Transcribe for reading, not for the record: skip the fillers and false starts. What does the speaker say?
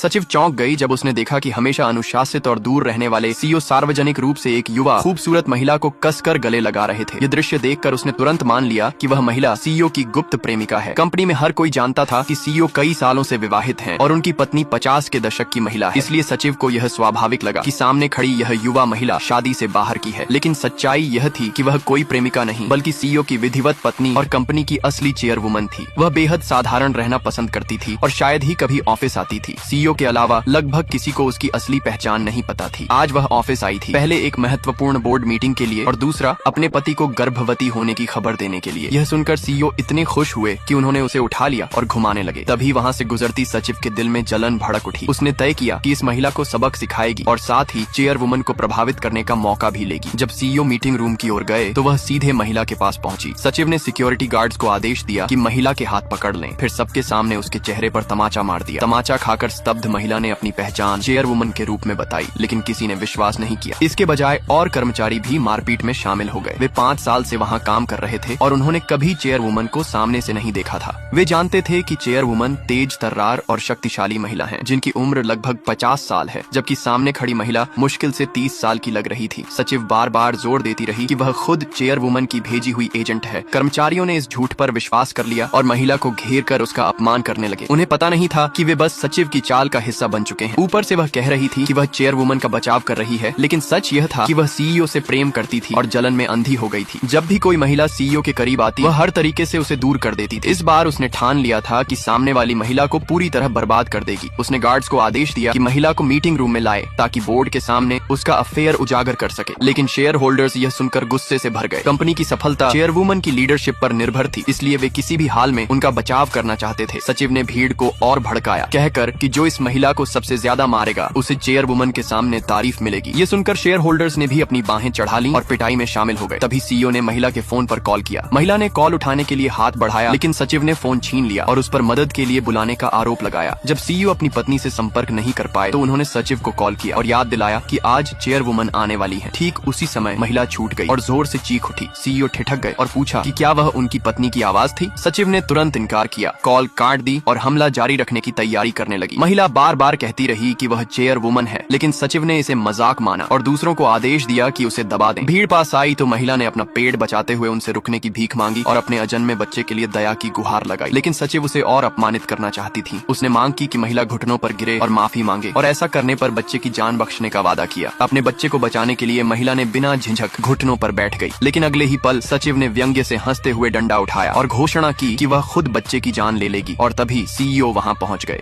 सचिव चौंक गई जब उसने देखा कि हमेशा अनुशासित और दूर रहने वाले सीईओ सार्वजनिक रूप से एक युवा खूबसूरत महिला को कसकर गले लगा रहे थे। ये दृश्य देखकर उसने तुरंत मान लिया कि वह महिला सीईओ की गुप्त प्रेमिका है। कंपनी में हर कोई जानता था कि सीईओ कई सालों से विवाहित हैं और उनकी पत्नी 50 के दशक की महिला है। इसलिए सचिव को यह स्वाभाविक लगा कि सामने खड़ी यह युवा महिला शादी से बाहर की है। लेकिन सच्चाई यह थी कि वह कोई प्रेमिका नहीं बल्कि सीईओ की विधिवत पत्नी और कंपनी की असली चेयरवुमन थी। वह बेहद साधारण रहना पसंद करती थी और शायद ही कभी ऑफिस आती थी। सीईओ के अलावा लगभग किसी को उसकी असली पहचान नहीं पता थी। आज वह ऑफिस आई थी, पहले एक महत्वपूर्ण बोर्ड मीटिंग के लिए और दूसरा अपने पति को गर्भवती होने की खबर देने के लिए। यह सुनकर सीईओ इतने खुश हुए कि उन्होंने उसे उठा लिया और घुमाने लगे। तभी वहाँ से गुजरती सचिव के दिल में जलन भड़क उठी। उसने तय किया कि इस महिला को सबक सिखाएगी और साथ ही चेयरवुमन को प्रभावित करने का मौका भी लेगी। जब सीईओ मीटिंग रूम की ओर गए तो वह सीधे महिला के पास पहुंची। सचिव ने सिक्योरिटी गार्ड्स को आदेश दिया कि महिला के हाथ पकड़ लें। फिर सबके सामने उसके चेहरे पर तमाचा मार दिया। तमाचा खाकर स्तब्ध महिला ने अपनी पहचान चेयरवुमन के रूप में बताई, लेकिन किसी ने विश्वास नहीं किया। इसके बजाय और कर्मचारी भी मारपीट में शामिल हो गए। वे 5 साल से वहाँ काम कर रहे थे और उन्होंने कभी चेयरवुमन को सामने से नहीं देखा था। वे जानते थे कि चेयरवुमन तेज तर्रार और शक्तिशाली महिला है जिनकी उम्र लगभग 50 साल है, जबकि सामने खड़ी महिला मुश्किल से 30 साल की लग रही थी। सचिव बार बार जोर देती रही कि वह खुद चेयरवुमन की भेजी हुई एजेंट है। कर्मचारियों ने इस झूठ पर विश्वास कर लिया और महिला को घेर कर उसका अपमान करने लगे। उन्हें पता नहीं था कि वे बस सचिव की चाल का हिस्सा बन चुके हैं। ऊपर से वह कह रही थी कि वह चेयरवुमन का बचाव कर रही है, लेकिन सच यह था कि वह सीईओ से प्रेम करती थी और जलन में अंधी हो गई थी। जब भी कोई महिला सीईओ के करीब आती, वह हर तरीके से उसे दूर कर देती थी। इस बार उसने ठान लिया था कि सामने वाली महिला को पूरी तरह बर्बाद कर देगी। उसने गार्ड्स को आदेश दिया कि महिला को मीटिंग रूम में लाए ताकि बोर्ड के सामने उसका अफेयर उजागर कर सके। लेकिन शेयर होल्डर्स यह सुनकर गुस्से से भर गए। कंपनी की सफलता चेयरवुमन की लीडरशिप पर निर्भर थी, इसलिए वे किसी भी हाल में उनका बचाव करना चाहते थे। सचिव ने भीड़ को और भड़काया, कहकर कि जो इस महिला को सबसे ज्यादा मारेगा उसे चेयरवुमन के सामने तारीफ मिलेगी। ये सुनकर शेयर होल्डर्स ने भी अपनी बाहें चढ़ा ली और पिटाई में शामिल हो गए। तभी सीईओ ने महिला के फोन पर कॉल किया। महिला ने कॉल उठाने के लिए हाथ बढ़ाया, लेकिन सचिव ने फोन छीन लिया और उस पर मदद के लिए बुलाने का आरोप लगाया। जब सीईओ अपनी पत्नी से संपर्क नहीं कर पाए तो उन्होंने सचिव को कॉल किया और याद दिलाया कि आज चेयरवुमन आने वाली है। ठीक उसी समय महिला छूट गई और जोर से चीख उठी। सीईओ ठिठक गए और पूछा कि क्या वह उनकी पत्नी की आवाज थी। सचिव ने तुरंत इनकार किया, कॉल काट दी और हमला जारी रखने की तैयारी करने लगी। महिला बार बार कहती रही कि वह चेयरवुमन है, लेकिन सचिव ने इसे मजाक माना और दूसरों को आदेश दिया कि उसे दबा दें। भीड़ पास आई तो महिला ने अपना पेट बचाते हुए उनसे रुकने की भीख मांगी और अपने अजन्मे बच्चे के लिए दया की गुहार लगाई। लेकिन सचिव उसे और अपमानित करना चाहती थी। उसने मांग की कि महिला घुटनों पर गिरे और माफी मांगे और ऐसा करने पर बच्चे की जान बख्शने का वादा किया। अपने बच्चे को बचाने के लिए महिला ने बिना झिझक घुटनों पर बैठ गई। लेकिन अगले ही पल सचिव ने व्यंग्य से हंसते हुए डंडा उठाया और घोषणा की कि वह खुद बच्चे की जान ले लेगी और तभी सीईओ वहां पहुंच गए।